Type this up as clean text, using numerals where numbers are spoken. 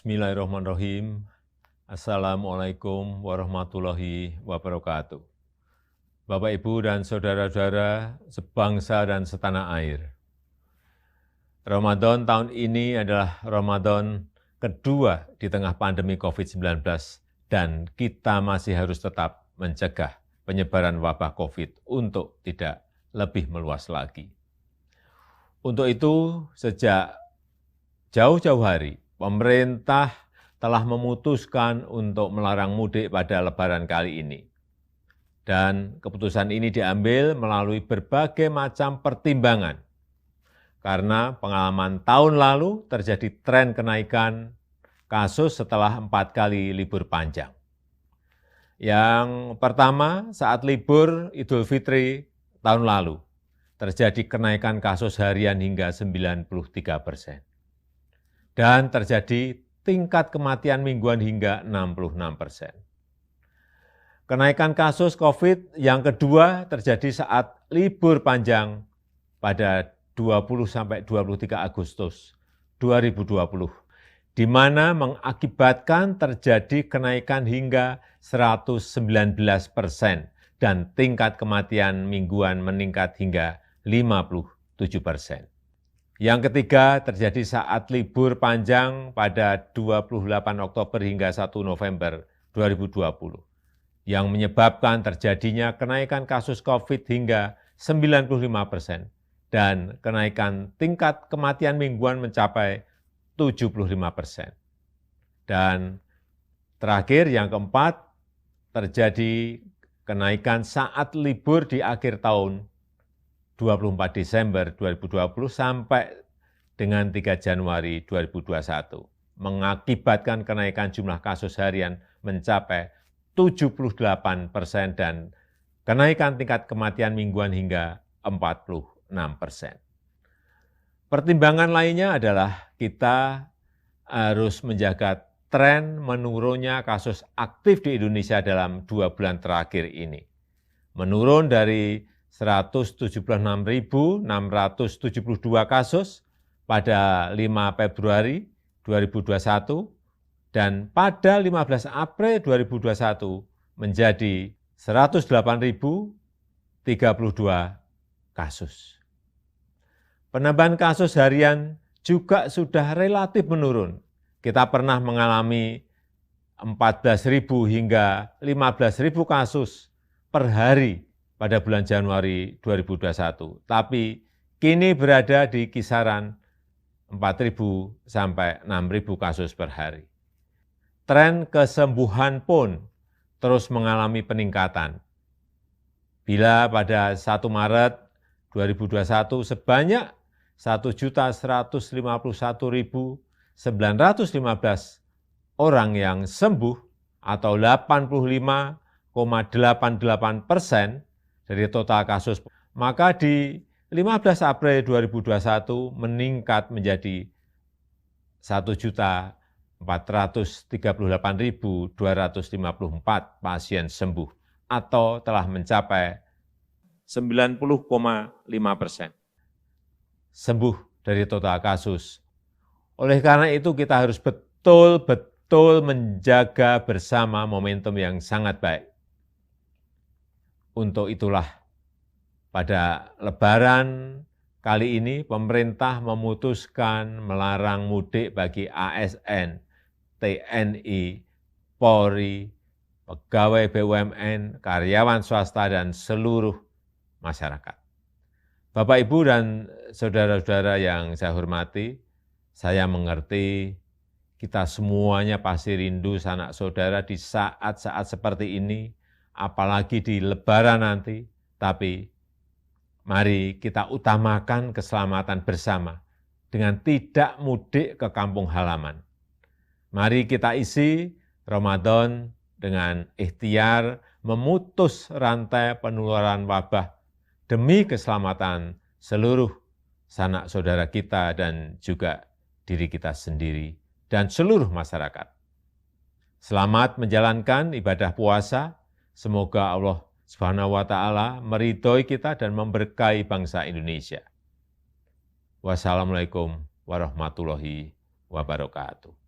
Bismillahirrahmanirrahim. Assalamualaikum warahmatullahi wabarakatuh. Bapak, Ibu, dan saudara-saudara sebangsa dan setanah air. Ramadan tahun ini adalah Ramadan kedua di tengah pandemi COVID-19 dan kita masih harus tetap mencegah penyebaran wabah COVID untuk tidak lebih meluas lagi. Untuk itu, sejak jauh-jauh hari, pemerintah telah memutuskan untuk melarang mudik pada Lebaran kali ini. Dan keputusan ini diambil melalui berbagai macam pertimbangan. Karena pengalaman tahun lalu terjadi tren kenaikan kasus setelah 4 kali libur panjang. Yang pertama, saat libur Idul Fitri tahun lalu, terjadi kenaikan kasus harian hingga 93%. Dan terjadi tingkat kematian mingguan hingga 66%. Kenaikan kasus COVID yang kedua terjadi saat libur panjang pada 20-23 Agustus 2020, di mana mengakibatkan terjadi kenaikan hingga 119% dan tingkat kematian mingguan meningkat hingga 57%. Yang ketiga terjadi saat libur panjang pada 28 Oktober hingga 1 November 2020, yang menyebabkan terjadinya kenaikan kasus COVID hingga 95% dan kenaikan tingkat kematian mingguan mencapai 75%. Dan terakhir yang keempat, terjadi kenaikan saat libur di akhir tahun 24 Desember 2020 sampai dengan 3 Januari 2021, mengakibatkan kenaikan jumlah kasus harian mencapai 78% dan kenaikan tingkat kematian mingguan hingga 46%. Pertimbangan lainnya adalah kita harus menjaga tren menurunnya kasus aktif di Indonesia dalam 2 bulan terakhir ini. Menurun dari 176.672 kasus pada 5 Februari 2021 dan pada 15 April 2021 menjadi 108.032 kasus. Penambahan kasus harian juga sudah relatif menurun. Kita pernah mengalami 14.000 hingga 15.000 kasus per hari pada bulan Januari 2021, tapi kini berada di kisaran 4.000 sampai 6.000 kasus per hari. Tren kesembuhan pun terus mengalami peningkatan. Bila pada 1 Maret 2021 sebanyak 1.151.915 orang yang sembuh atau 85,88% dari total kasus, maka di 15 April 2021 meningkat menjadi 1.438.254 pasien sembuh atau telah mencapai 90,5% sembuh dari total kasus. Oleh karena itu kita harus betul-betul menjaga bersama momentum yang sangat baik. Untuk itulah pada Lebaran kali ini pemerintah memutuskan melarang mudik bagi ASN, TNI, Polri, pegawai BUMN, karyawan swasta, dan seluruh masyarakat. Bapak, Ibu, dan saudara-saudara yang saya hormati, saya mengerti kita semuanya pasti rindu sanak saudara di saat-saat seperti ini, apalagi di Lebaran nanti, tapi mari kita utamakan keselamatan bersama dengan tidak mudik ke kampung halaman. Mari kita isi Ramadan dengan ikhtiar memutus rantai penularan wabah demi keselamatan seluruh sanak saudara kita dan juga diri kita sendiri dan seluruh masyarakat. Selamat menjalankan ibadah puasa. Semoga Allah Subhanahu wa ta'ala meridhoi kita dan memberkahi bangsa Indonesia. Wassalamualaikum warahmatullahi wabarakatuh.